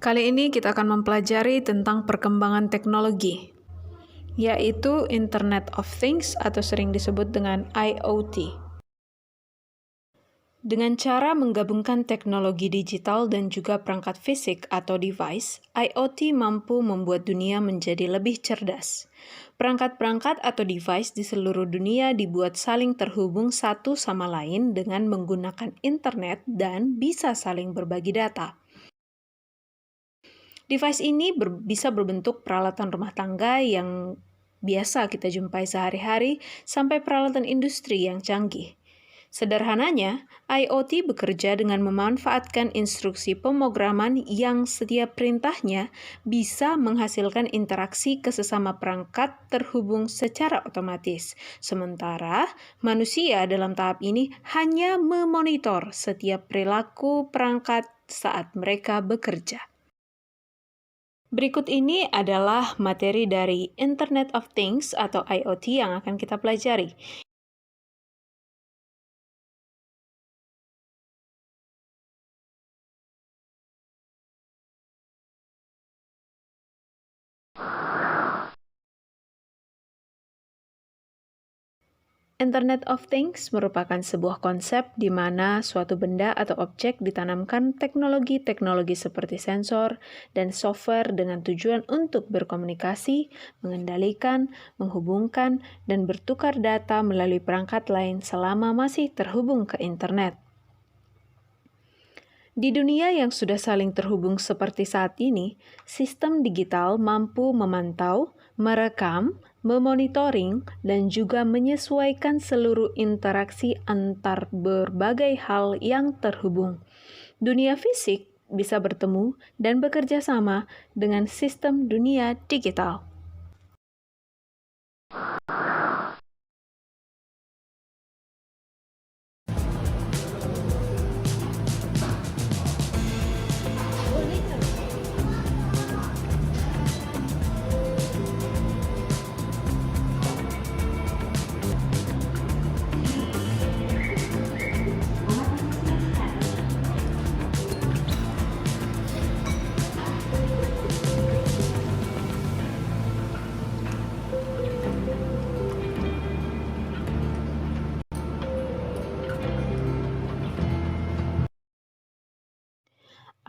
Kali ini kita akan mempelajari tentang perkembangan teknologi, yaitu Internet of Things atau sering disebut dengan IoT. Dengan cara menggabungkan teknologi digital dan juga perangkat fisik atau device, IoT mampu membuat dunia menjadi lebih cerdas. Perangkat-perangkat atau device di seluruh dunia dibuat saling terhubung satu sama lain dengan menggunakan internet dan bisa saling berbagi data. Device ini bisa berbentuk peralatan rumah tangga yang biasa kita jumpai sehari-hari sampai peralatan industri yang canggih. Sederhananya, IoT bekerja dengan memanfaatkan instruksi pemrograman yang setiap perintahnya bisa menghasilkan interaksi ke sesama perangkat terhubung secara otomatis. Sementara, manusia dalam tahap ini hanya memonitor setiap perilaku perangkat saat mereka bekerja. Berikut ini adalah materi dari Internet of Things atau IoT yang akan kita pelajari. Internet of Things merupakan sebuah konsep di mana suatu benda atau objek ditanamkan teknologi-teknologi seperti sensor dan software dengan tujuan untuk berkomunikasi, mengendalikan, menghubungkan, dan bertukar data melalui perangkat lain selama masih terhubung ke internet. Di dunia yang sudah saling terhubung seperti saat ini, sistem digital mampu memantau, merekam, memonitoring, dan juga menyesuaikan seluruh interaksi antar berbagai hal yang terhubung. Dunia fisik bisa bertemu dan bekerja sama dengan sistem dunia digital.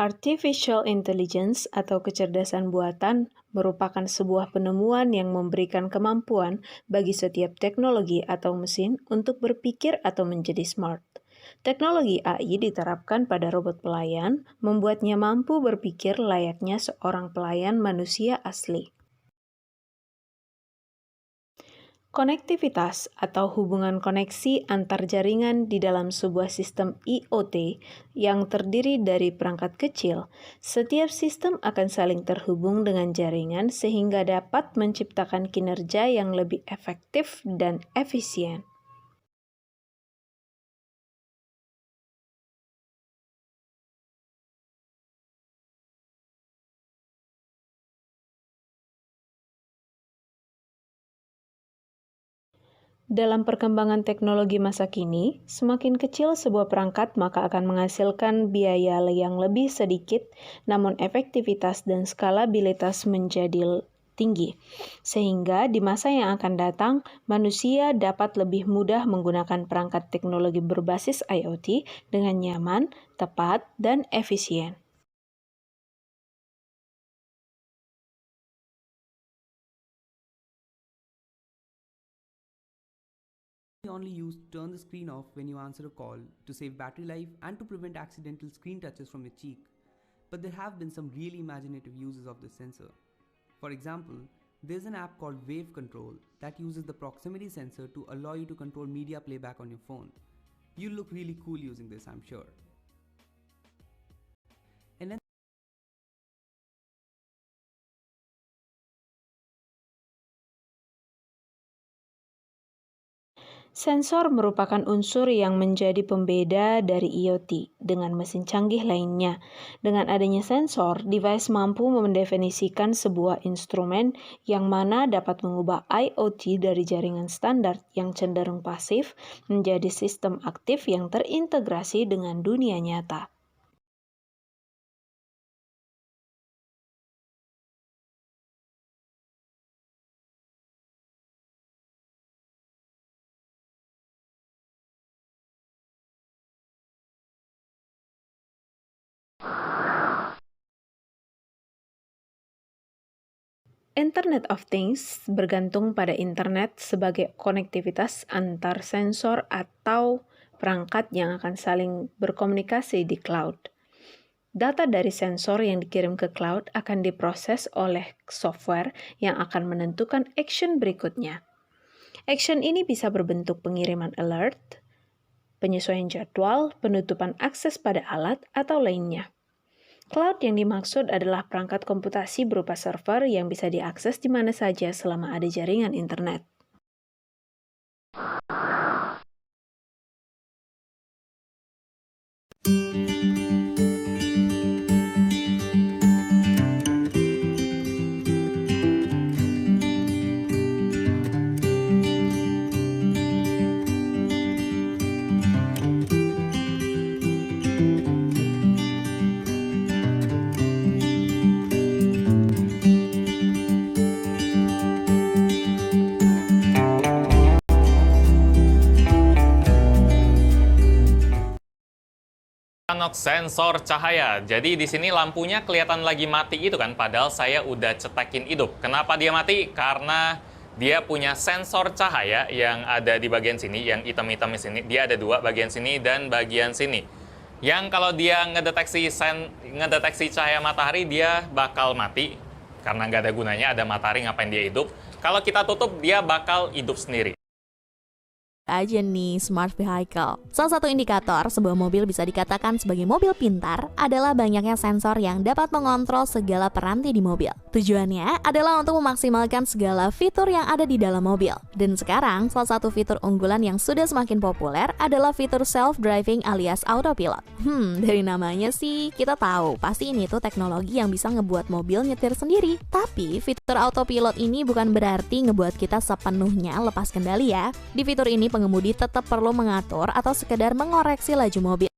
Artificial intelligence atau kecerdasan buatan merupakan sebuah penemuan yang memberikan kemampuan bagi setiap teknologi atau mesin untuk berpikir atau menjadi smart. Teknologi AI diterapkan pada robot pelayan, membuatnya mampu berpikir layaknya seorang pelayan manusia asli. Konektivitas atau hubungan koneksi antar jaringan di dalam sebuah sistem IoT yang terdiri dari perangkat kecil, setiap sistem akan saling terhubung dengan jaringan sehingga dapat menciptakan kinerja yang lebih efektif dan efisien. Dalam perkembangan teknologi masa kini, semakin kecil sebuah perangkat maka akan menghasilkan biaya yang lebih sedikit, namun efektivitas dan skalabilitas menjadi tinggi. Sehingga di masa yang akan datang, manusia dapat lebih mudah menggunakan perangkat teknologi berbasis IoT dengan nyaman, tepat, dan efisien. Only use turn the screen off when you answer a call to save battery life and to prevent accidental screen touches from your cheek. But there have been some really imaginative uses of this sensor. For example, there's an app called Wave Control that uses the proximity sensor to allow you to control media playback on your phone. You'll look really cool using this, I'm sure. And then Sensor merupakan unsur yang menjadi pembeda dari IoT dengan mesin canggih lainnya. Dengan adanya sensor, device mampu mendefinisikan sebuah instrumen yang mana dapat mengubah IoT dari jaringan standar yang cenderung pasif menjadi sistem aktif yang terintegrasi dengan dunia nyata. Internet of Things bergantung pada internet sebagai konektivitas antar sensor atau perangkat yang akan saling berkomunikasi di cloud. Data dari sensor yang dikirim ke cloud akan diproses oleh software yang akan menentukan action berikutnya. Action ini bisa berbentuk pengiriman alert, penyesuaian jadwal, penutupan akses pada alat, atau lainnya. Cloud yang dimaksud adalah perangkat komputasi berupa server yang bisa diakses di mana saja selama ada jaringan internet. Analog sensor cahaya. Jadi di sini lampunya kelihatan lagi mati itu kan, padahal saya udah cetekin hidup. Kenapa dia mati? Karena dia punya sensor cahaya yang ada di bagian sini, yang hitam-hitam di sini. Dia ada dua, bagian sini dan bagian sini. Yang kalau dia ngedeteksi cahaya matahari, dia bakal mati. Karena nggak ada gunanya, ada matahari, ngapain dia hidup. Kalau kita tutup, dia bakal hidup sendiri. Aja nih smart vehicle. Salah satu indikator sebuah mobil bisa dikatakan sebagai mobil pintar adalah banyaknya sensor yang dapat mengontrol segala peranti di mobil. Tujuannya adalah untuk memaksimalkan segala fitur yang ada di dalam mobil. Dan sekarang salah satu fitur unggulan yang sudah semakin populer adalah fitur self-driving alias autopilot. Dari namanya sih kita tahu pasti ini tuh teknologi yang bisa ngebuat mobil nyetir sendiri. Tapi fitur autopilot ini bukan berarti ngebuat kita sepenuhnya lepas kendali ya. Di fitur ini pengemudi tetap perlu mengatur atau sekedar mengoreksi laju mobil.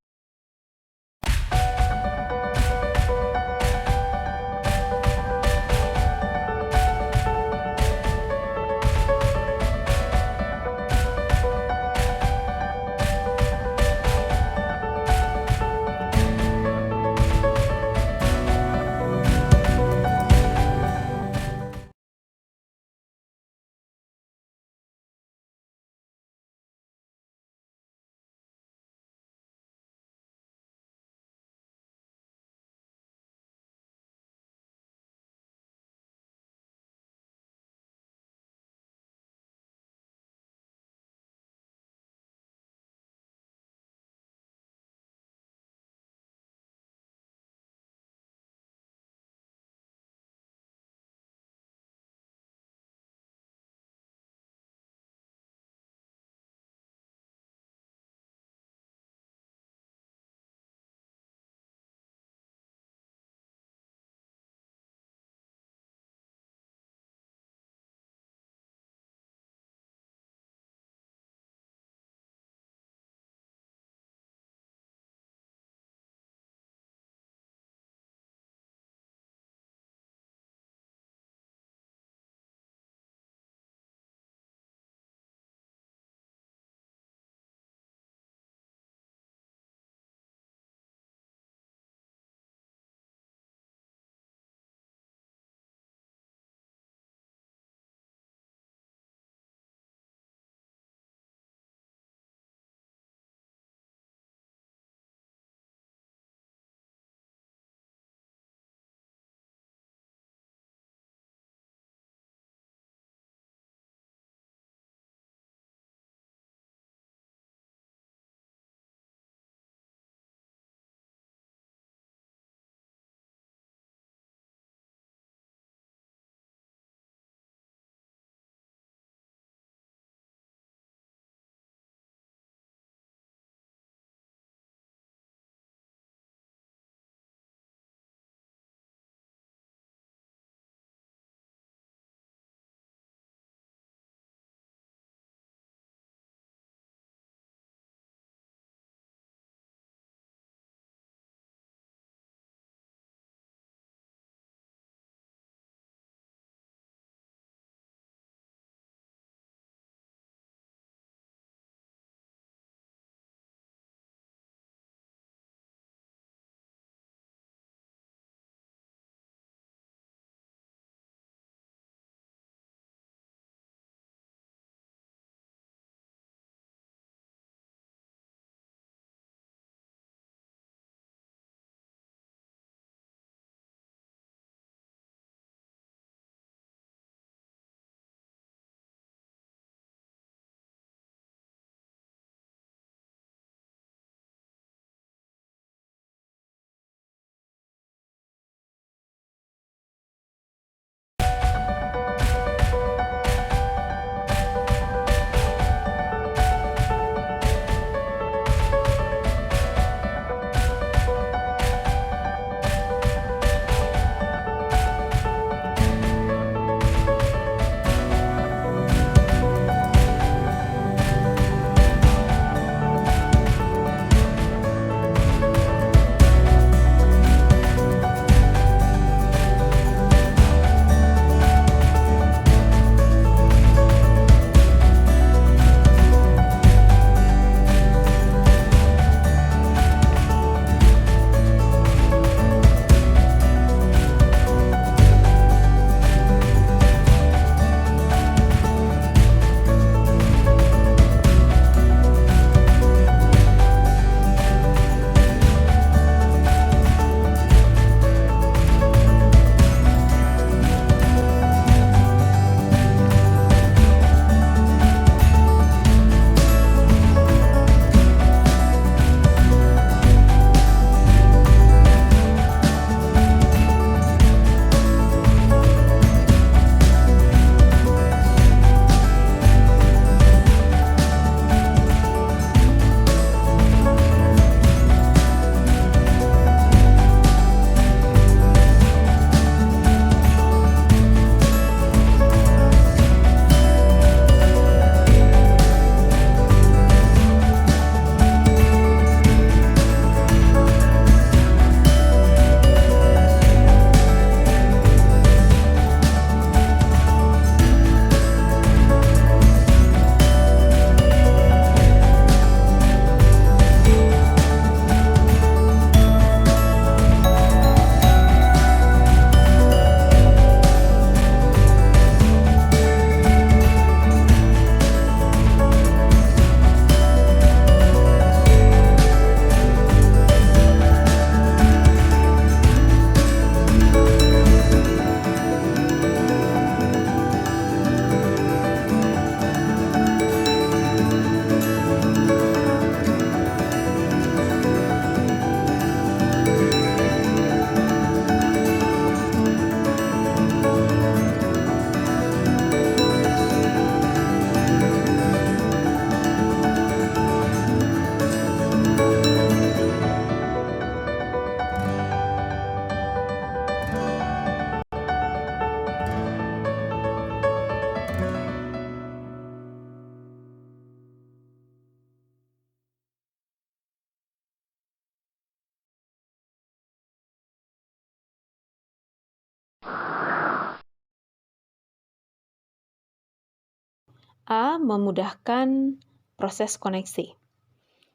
A. Memudahkan proses koneksi.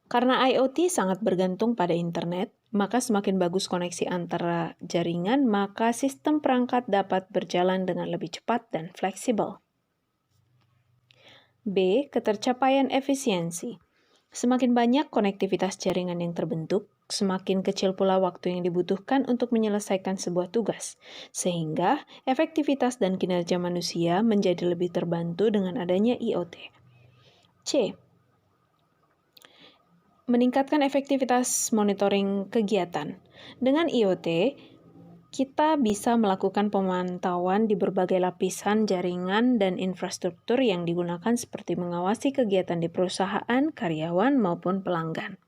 Karena IoT sangat bergantung pada internet, maka semakin bagus koneksi antara jaringan, maka sistem perangkat dapat berjalan dengan lebih cepat dan fleksibel. B. Ketercapaian efisiensi. Semakin banyak konektivitas jaringan yang terbentuk, semakin kecil pula waktu yang dibutuhkan untuk menyelesaikan sebuah tugas, sehingga efektivitas dan kinerja manusia menjadi lebih terbantu dengan adanya IoT. C. Meningkatkan efektivitas monitoring kegiatan. Dengan IoT, kita bisa melakukan pemantauan di berbagai lapisan jaringan dan infrastruktur yang digunakan seperti mengawasi kegiatan di perusahaan, karyawan, maupun pelanggan.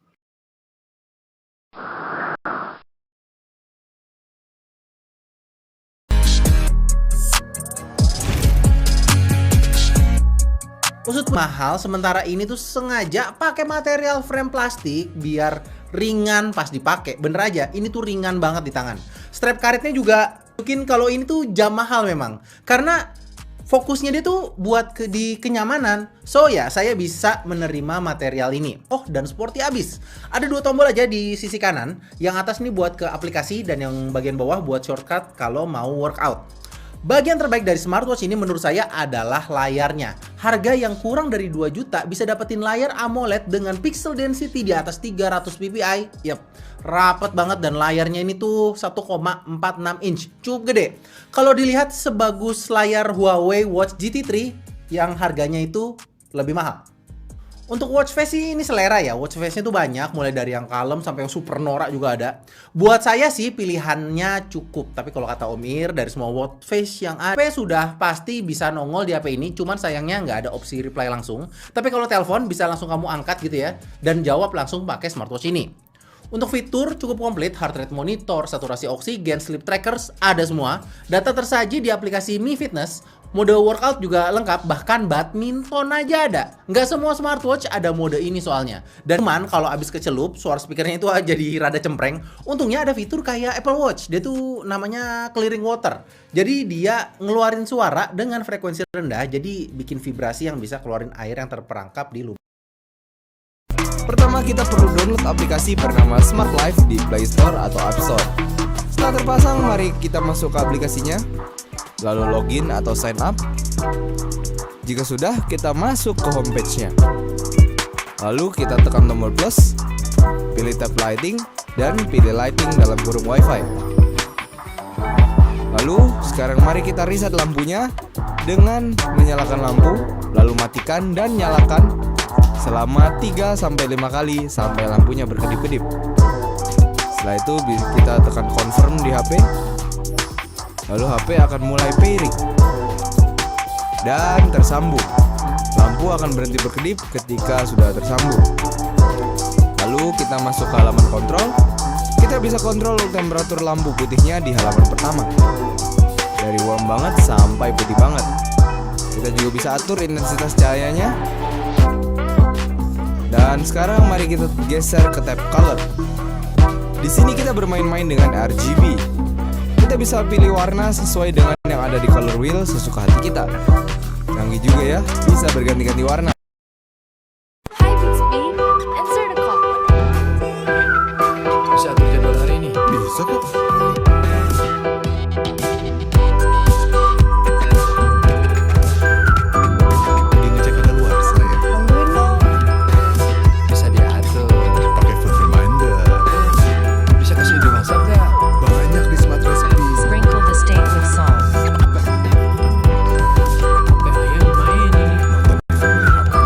Maksud mahal, sementara ini tuh sengaja pakai material frame plastik biar ringan pas dipakai. Bener aja, ini tuh ringan banget di tangan. Strap karetnya juga mungkin kalau ini tuh jam mahal memang. Karena fokusnya dia tuh buat di kenyamanan. So ya, saya bisa menerima material ini. Oh, dan sporty abis. Ada 2 tombol aja di sisi kanan. Yang atas nih buat ke aplikasi dan yang bagian bawah buat shortcut kalau mau workout. Bagian terbaik dari smartwatch ini menurut saya adalah layarnya. Harga yang kurang dari 2 juta bisa dapetin layar AMOLED dengan pixel density di atas 300 ppi. Yap, rapet banget dan layarnya ini tuh 1,46 inch. Cukup gede. Kalau dilihat sebagus layar Huawei Watch GT3 yang harganya itu lebih mahal. Untuk watch face sih ini selera ya, watch face-nya tuh banyak, mulai dari yang kalem sampai yang super norak juga ada. Buat saya sih pilihannya cukup, tapi kalau kata Om Ir, dari semua watch face yang ada, sudah pasti bisa nongol di HP ini, cuman sayangnya nggak ada opsi reply langsung. Tapi kalau telepon bisa langsung kamu angkat gitu ya, dan jawab langsung pakai smartwatch ini. Untuk fitur cukup komplit, heart rate monitor, saturasi oksigen, sleep trackers, ada semua. Data tersaji di aplikasi Mi Fitness, mode workout juga lengkap, bahkan badminton aja ada. Nggak semua smartwatch ada mode ini soalnya. Dan cuman kalau abis kecelup, suara speakernya itu jadi rada cempreng. Untungnya ada fitur kayak Apple Watch, dia tuh namanya clearing water. Jadi dia ngeluarin suara dengan frekuensi rendah, jadi bikin vibrasi yang bisa keluarin air yang terperangkap di lubang. Pertama kita perlu download aplikasi bernama Smart Life di Play Store atau App Store. Setelah terpasang, mari kita masuk ke aplikasinya, lalu login atau sign up. Jika sudah, kita masuk ke homepage-nya. Lalu kita tekan tombol plus, pilih tab lighting, dan pilih lighting dalam kurung Wi-Fi. Lalu sekarang mari kita reset lampunya dengan menyalakan lampu, lalu matikan dan nyalakan selama 3-5 kali sampai lampunya berkedip-kedip. Setelah itu kita tekan confirm di HP, lalu HP akan mulai pairing dan tersambung. Lampu akan berhenti berkedip ketika sudah tersambung. Lalu kita masuk ke halaman kontrol. Kita bisa kontrol temperatur lampu putihnya di halaman pertama, dari warm banget sampai putih banget. Kita juga bisa atur intensitas cahayanya. Dan sekarang mari kita geser ke tab color. Di sini kita bermain-main dengan RGB. Kita bisa pilih warna sesuai dengan yang ada di color wheel sesuka hati kita. Canggih juga ya, bisa berganti-ganti warna. Hi Bixby, answer the call. Bisa atur jadwal hari ini? Bisa kok. Lagi ngecek ada luar saya. Bisa diatur. Pakai food reminder. Bisa kasih ide masak nggak? Banyak di Smart Recipe. Sprinkle the steak with salt. Sampai ayam main ini. Nonton di Family Hub.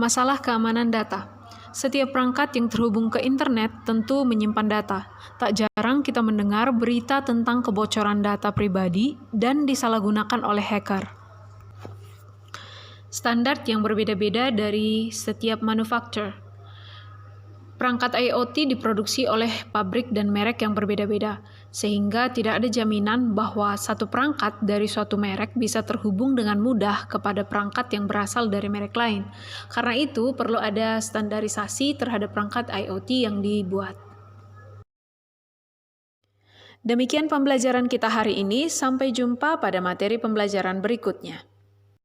Masalah keamanan data. Setiap perangkat yang terhubung ke internet tentu menyimpan data. Tak jarang kita mendengar berita tentang kebocoran data pribadi dan disalahgunakan oleh hacker. Standar yang berbeda-beda dari setiap manufaktur. Perangkat IoT diproduksi oleh pabrik dan merek yang berbeda-beda, sehingga tidak ada jaminan bahwa satu perangkat dari suatu merek bisa terhubung dengan mudah kepada perangkat yang berasal dari merek lain. Karena itu, perlu ada standarisasi terhadap perangkat IoT yang dibuat. Demikian pembelajaran kita hari ini, sampai jumpa pada materi pembelajaran berikutnya.